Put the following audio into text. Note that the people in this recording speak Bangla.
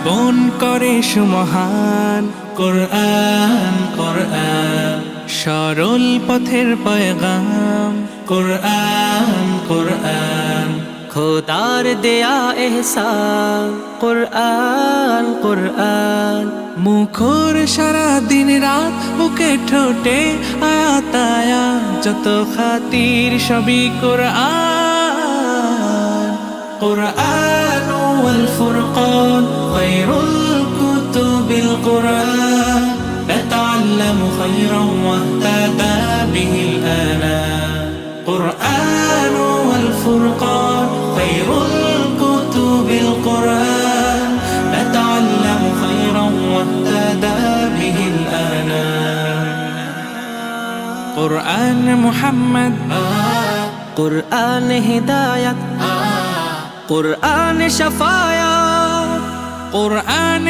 জীবন করে সুমহান। কোরআন কোরআন সরল পথের পয়গাম। কোরআন কোরআন খোদার দেয়া এহসান। কুরআন কুরআন মুখর সারা দিন রাত, বুকে ঠোঁটে আয়াত আয়াত, যত খাতির সবই কোরআন। কোরআন ওয়াল ফুরকান খায়রুল কুতুবিল কোরআন, নাতাআল্লামু খায়রান ওয়াহতাদা বিহিল আনাম। কোরআন ওয়াল ফুরকান খায়রুল কুতুবিল কোরআন, নাতাআল্লামু খায়রান ওয়াহতাদা বিহিল আনাম। কোরআন মুহাম্মদ, কুরআন হিদায়াত, কুরআন শাফায়াত, কোরআন